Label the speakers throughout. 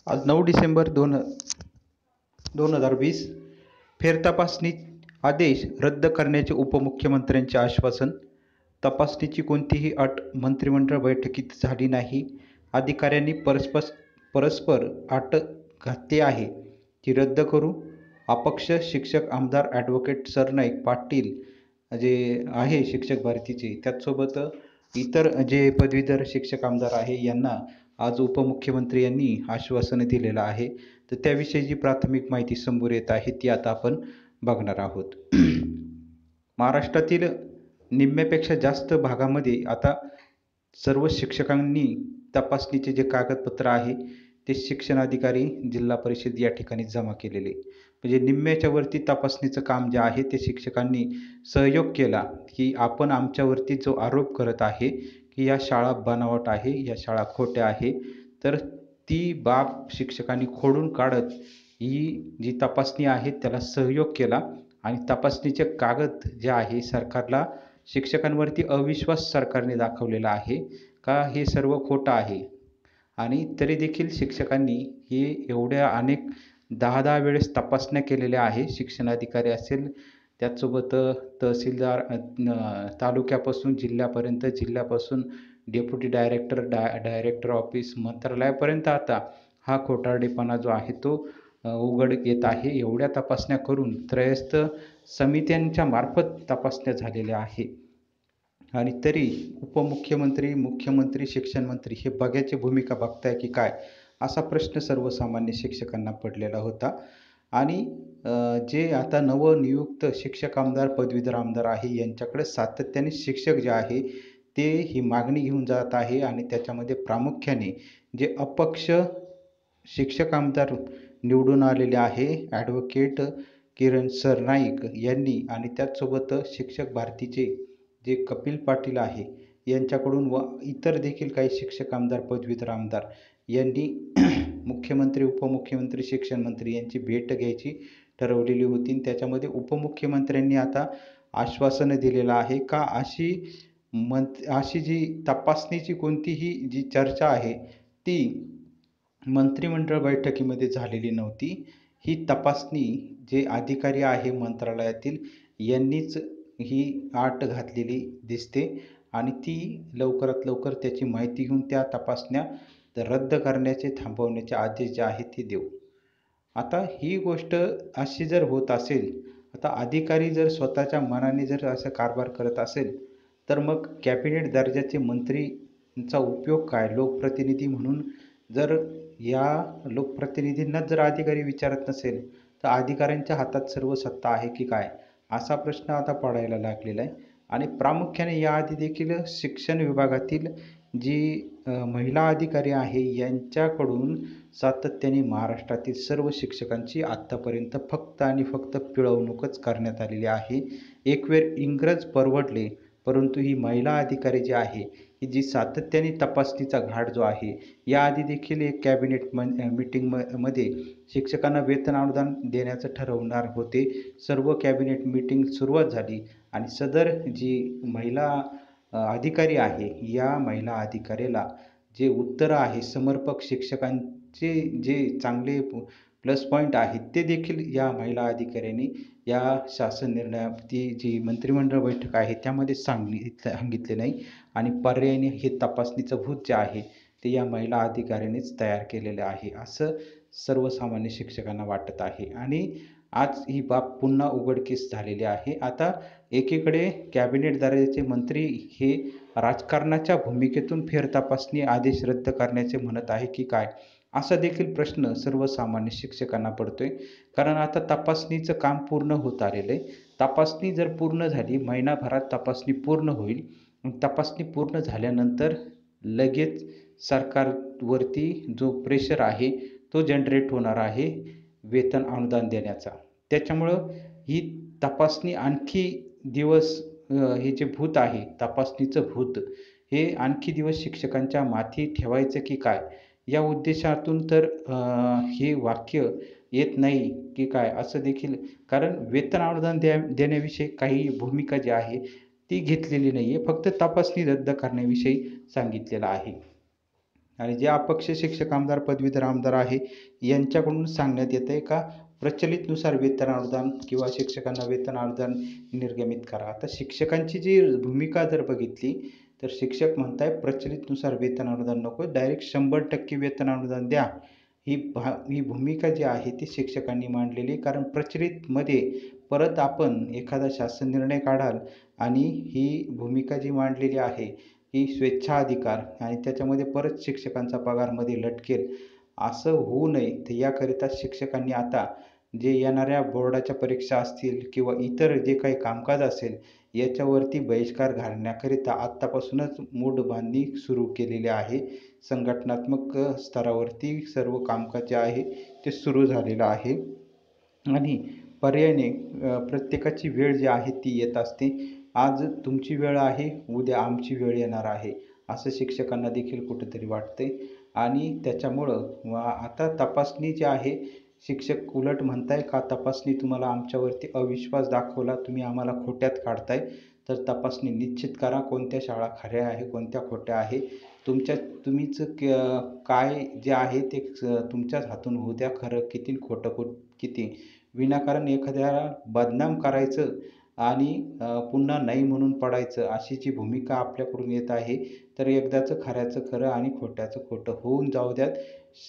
Speaker 1: आज 9 डिसेंबर 2020 फेरतपासणी आदेश रद्द करण्याचे उपमुख्यमंत्र्यांचे आश्वासन. तपासणीची कोणतीही अट मंत्रिमंडळ बैठकीत झाली नाही. अधिकाऱ्यांनी परस्पर अट घातली आहे ती रद्द करू. अपक्ष शिक्षक आमदार ॲडव्होकेट सरनाईक पाटील जे आहे शिक्षक भारतीचे, त्याचसोबत इतर जे पदवीधर शिक्षक आमदार आहे यांना आज उपमुख्यमंत्री यांनी आश्वासन दिलेलं आहे. तर त्याविषयी जी प्राथमिक माहिती समोर येत आहे ती आता आपण बघणार आहोत. महाराष्ट्रातील निम्म्यापेक्षा जास्त भागामध्ये आता सर्व शिक्षकांनी तपासणीचे जे कागदपत्र आहे ते शिक्षणाधिकारी जिल्हा परिषद या ठिकाणी जमा केलेले. म्हणजे निम्म्याच्या वरती तपासणीचं काम जे आहे ते शिक्षकांनी सहयोग केला की आपण आमच्यावरती जो आरोप करत आहे की या शाळा बनावट आहे, या शाळा खोट्या आहे, तर ती बाब शिक्षकांनी खोडून काढत ही जी तपासणी आहे त्याला सहयोग केला आणि तपासणीचे कागद जे आहे सरकारला शिक्षकांवरती अविश्वास सरकारने दाखवलेला आहे का हे सर्व खोटं आहे. आणि तरी देखील शिक्षकांनी हे एवढ्या अनेक 10-10 वेळेस तपासण्या केलेल्या आहे. शिक्षणाधिकारी असेल, त्याचसोबत तहसीलदार, तालुक्यापासून जिल्ह्यापर्यंत, जिल्ह्यापासून डेप्युटी डायरेक्टर, डायरेक्टर ऑफिस, मंत्रालयापर्यंत आता हा खोटारडेपणा जो आहे तो उघड येत आहे. एवढ्या तपासण्या करून त्रयस्थ समित्यांच्या मार्फत तपासण्या झालेल्या आहे. आणि तरी उपमुख्यमंत्री, मुख्यमंत्री, शिक्षणमंत्री हे बघ्याची भूमिका बघताय की काय, असा प्रश्न सर्वसामान्य शिक्षकांना पडलेला होता. आणि जे आता नवनियुक्त शिक्षक आमदार, पदवीधर आमदार आहे यांच्याकडे सातत्याने शिक्षक जे आहे ते ही मागणी घेऊन जात आहे. आणि त्याच्यामध्ये प्रामुख्याने जे अपक्ष शिक्षक आमदार निवडून आलेले आहे ॲडव्होकेट किरण सरनाईक यांनी, आणि त्याचसोबत शिक्षक भारतीचे जे कपिल पाटील आहे यांच्याकडून व इतर देखील काही शिक्षक आमदार, पदवीधर आमदार यांनी मुख्यमंत्री, उपमुख्यमंत्री, शिक्षण मंत्री यांची भेट घ्यायची ठरवलेली होती. आणि त्याच्यामध्ये उपमुख्यमंत्र्यांनी आता आश्वासन दिलेलं आहे का अशी जी तपासणीची कोणतीही जी चर्चा आहे ती मंत्रिमंडळ बैठकीमध्ये झालेली नव्हती. ही तपासणी जे अधिकारी आहे मंत्रालयातील यांनीच ही अट घातलेली दिसते आणि ती लवकरात लवकर त्याची माहिती घेऊन त्या तपासण्या रद्द करण्याचे, थांबवण्याचे आदेश जे आहेत ते देऊ. आता ही गोष्ट अशी जर होत असेल, आता अधिकारी जर स्वतःच्या मनाने जर असं कारभार करत असेल तर मग कॅबिनेट दर्जाचे मंत्रींचा उपयोग काय? लोकप्रतिनिधी म्हणून जर या लोकप्रतिनिधींनाच जर अधिकारी विचारत नसेल तर अधिकाऱ्यांच्या हातात सर्व सत्ता आहे की काय, असा प्रश्न आता पडायला लागलेला आहे. आणि प्रामुख्याने याआधी देखील शिक्षण विभागातील जी महिला अधिकारी आहे यांच्याकडून सातत्याने महाराष्ट्रातील सर्व शिक्षकांची आत्तापर्यंत फक्त आणि फक्त पिळवणूकच करण्यात आलेली आहे. एक वेळ इंग्रज परवडले, परंतु ही महिला अधिकारी जी आहे ही जी सातत्याने तपासणीचा घाट जो आहे, याआधी देखील एक कॅबिनेट मीटिंगमध्ये शिक्षकांना वेतन अनुदान देण्याचं ठरवणार होते. सर्व कॅबिनेट मीटिंग सुरुवात झाली आणि सदर जी महिला अधिकारी आहे या महिला अधिकाऱ्याला जे उत्तरं आहे, समर्पक शिक्षकांचे जे चांगले प्लस पॉईंट आहेत ते देखील या महिला अधिकाऱ्यांनी या शासन निर्णयाची जी मंत्रिमंडळ बैठक आहे त्यामध्ये सांगितले नाही. आणि पर्यायाने हे तपासणीचं भूत जे आहे ते या महिला अधिकाऱ्यांनीच तयार केलेलं आहे असं सर्वसामान्य शिक्षकांना वाटत आहे. आणि आज ही बाब पुन्हा उघडकीस झालेली आहे. आता एकीकडे कॅबिनेट दर्जाचे मंत्री हे राजकारणाच्या भूमिकेतून फेरतपासणी आदेश रद्द करण्याचे म्हणत आहे की काय, असा देखील प्रश्न सर्वसामान्य शिक्षकांना पडतोय. कारण आता तपासणीचं काम पूर्ण होत आलेलं आहे. तपासणी जर पूर्ण झाली, महिनाभरात तपासणी पूर्ण होईल. तपासणी पूर्ण झाल्यानंतर लगेच सरकारवरती जो प्रेशर आहे तो जनरेट होणार आहे वेतन अनुदान देण्याचा. त्याच्यामुळं ही तपासणी आणखी दिवस, हे जे भूत आहे तपासणीचं भूत, हे आणखी दिवस शिक्षकांच्या माथी ठेवायचं की काय, या उद्देशातून तर हे वाक्य येत नाही की काय असं देखील, कारण वेतन अनुदान देण्याविषयी काही भूमिका जी आहे ती घेतलेली नाही आहे. फक्त तपासणी रद्द करण्याविषयी सांगितलेलं आहे. आणि जे अपक्ष शिक्षक आमदार पदवीधर आमदार आहे यांच्याकडून सांगण्यात येत आहे का प्रचलितनुसार वेतन अनुदान किंवा शिक्षकांना वेतन अनुदान निर्गमित करा. आता शिक्षकांची जी भूमिका जर बघितली तर शिक्षक म्हणताय प्रचलितनुसार वेतन अनुदान नको, डायरेक्ट 100% वेतन अनुदान द्या. ही भूमिका जी आहे ती शिक्षकांनी मांडलेली आहे. कारण प्रचलितमध्ये परत आपण एखादा शासन निर्णय काढाल आणि ही भूमिका जी मांडलेली आहे ही स्वेच्छाधिकार आणि त्याच्यामध्ये परत शिक्षकांचा पगारमध्ये लटकेल असं होऊ नये. तर याकरिता शिक्षकांनी आता जे येणाऱ्या बोर्डाच्या परीक्षा असतील किंवा इतर जे काही कामकाज असेल याच्यावरती बहिष्कार घालण्याकरिता आत्तापासूनच मूढबांधणी सुरू केलेली आहे. संघटनात्मक स्तरावरती सर्व कामकाज जे आहे ते सुरू झालेलं आहे आणि पर्यायाने प्रत्येकाची वेळ जी आहे ती येत असते. आज तुमची वेळ आहे, उद्या आमची वेळ येणार आहे असं शिक्षकांना देखील कुठेतरी वाटतंय आणि त्याच्यामुळं आता तपासणी जी आहे शिक्षक उलट म्हणताय का तपासणी तुम्हाला आमच्यावरती अविश्वास दाखवला, तुम्ही आम्हाला खोट्यात काढताय, तर तपासणी निश्चित करा कोणत्या शाळा खऱ्या आहे कोणत्या खोट्या आहे. तुम्हीच काय जे आहे ते तुमच्याच हातून होऊ द्या, खरं किती खोटं किती. विनाकारण एखाद्याला बदनाम करायचं आणि पुन्हा नाही म्हणून पडायचं अशी जी भूमिका आपल्याकडून येत आहे तर एकदाचं खऱ्याचं खरं आणि खोट्याचं खोटं होऊन जाऊ द्यात.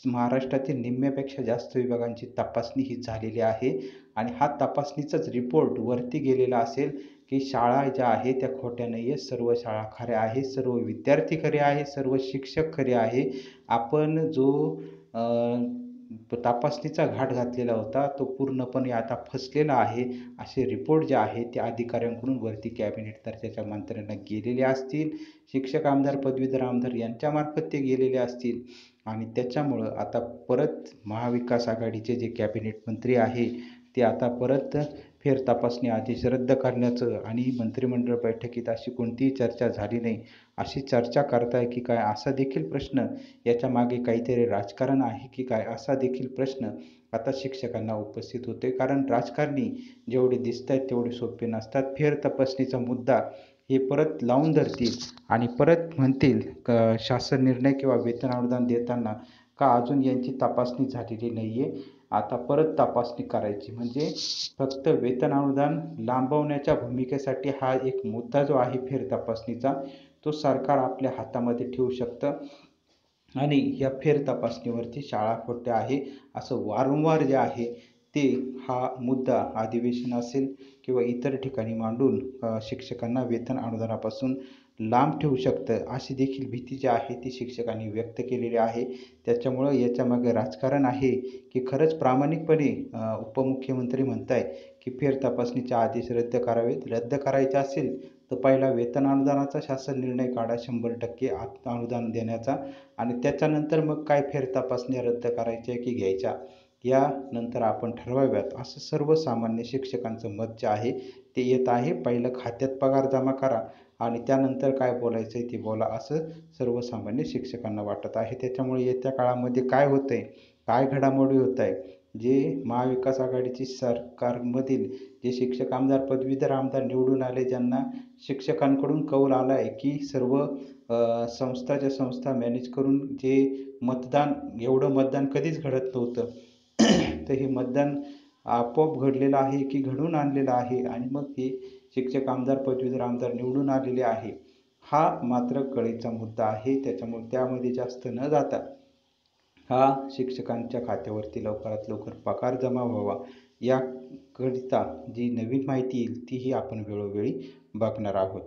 Speaker 1: महाराष्ट्रातील निम्म्यापेक्षा जास्त विभागांची तपासणी ही झालेली आहे आणि हा तपासणीचाच रिपोर्ट वरती गेलेला असेल की शाळा ज्या आहेत त्या खोट्या नाही आहेत, सर्व शाळा खऱ्या आहेत, सर्व विद्यार्थी खरे आहेत, सर्व शिक्षक खरे आहे. आपण जो तपासणीचा घाट घातलेला होता तो पूर्णपणे आता फसलेला आहे असे रिपोर्ट जे आहे ते अधिकाऱ्यांकडून वरती कॅबिनेट दर्जाच्या मंत्र्यांना गेलेले असतील, शिक्षक आमदार पदवीधर आमदार यांच्यामार्फत ते गेलेले असतील आणि त्याच्यामुळं आता परत महाविकास आघाडीचे जे कॅबिनेट मंत्री आहे ते आता परत फेरतपासणी आदेश रद्द करण्याचं आणि मंत्रिमंडळ बैठकीत अशी कोणतीही चर्चा झाली नाही अशी चर्चा करताय की काय असा देखील प्रश्न, याच्यामागे काहीतरी राजकारण आहे की काय असा देखील प्रश्न आता शिक्षकांना उपस्थित होते. कारण राजकारणी जेवढे दिसत आहेत तेवढे सोपे नसतात. फेरतपासणीचा मुद्दा हे परत लावून धरतील आणि परत म्हणतील शासन निर्णय किंवा वेतन अनुदान देताना का अजून यांची तपासणी झालेली नाही आहे, आता परत तपासणी करायची. म्हणजे फक्त वेतन अनुदान लांबवण्याच्या भूमिकेसाठी हा एक मुद्दा जो आहे फेरतपासणीचा तो सरकार आपल्या हातामध्ये ठेवू शकतं आणि या फेरतपासणीवरती शाळा खोट्या आहे असं वारंवार जे आहे ते हा मुद्दा अधिवेशन असेल किंवा इतर ठिकाणी मांडून शिक्षकांना वेतन अनुदानापासून लांब ठेवू शकतं अशी देखील भीती जी आहे ती शिक्षकांनी व्यक्त केलेली आहे. त्याच्यामुळं याच्यामागे राजकारण आहे की खरंच प्रामाणिकपणे उपमुख्यमंत्री म्हणताय की फेरतपासणीचे आदेश रद्द करावेत. रद्द करायचे असेल तर पहिला वेतन अनुदानाचा शासन निर्णय काढा 100% अनुदान देण्याचा आणि त्याच्यानंतर मग काय फेरतपासण्या रद्द करायच्या की घ्यायच्या यानंतर आपण ठरवाव्यात असं सर्वसामान्य शिक्षकांचं मत जे आहे ते येत आहे. पहिलं खात्यात पगार जमा करा आणि त्यानंतर काय बोलायचं आहे ते बोला असं सर्वसामान्य शिक्षकांना वाटत आहे. त्याच्यामुळे येत्या काळामध्ये काय होतं आहे, काय घडामोडी होत आहे, जे महाविकास आघाडीची सरकारमधील जे शिक्षक आमदार पदवीधर आमदार निवडून आले ज्यांना शिक्षकांकडून कौल आला आहे की सर्व संस्थाच्या संस्था मॅनेज करून जे मतदान एवढं मतदान कधीच घडत नव्हतं तर हे मतदान आपोआप घडलेलं आहे की घडून आणलेलं आहे आणि मग हे शिक्षक आमदार पदवीधर आमदार निवडून आलेले आहे. हा मात्र कळीचा मुद्दा आहे. त्याच्यामुळे त्यामध्ये जास्त न जाता हा शिक्षकांच्या खात्यावरती लवकरात लवकर पगार जमा व्हावा याकरिता जी नवीन माहिती येईल तीही आपण वेळोवेळी बघणार आहोत.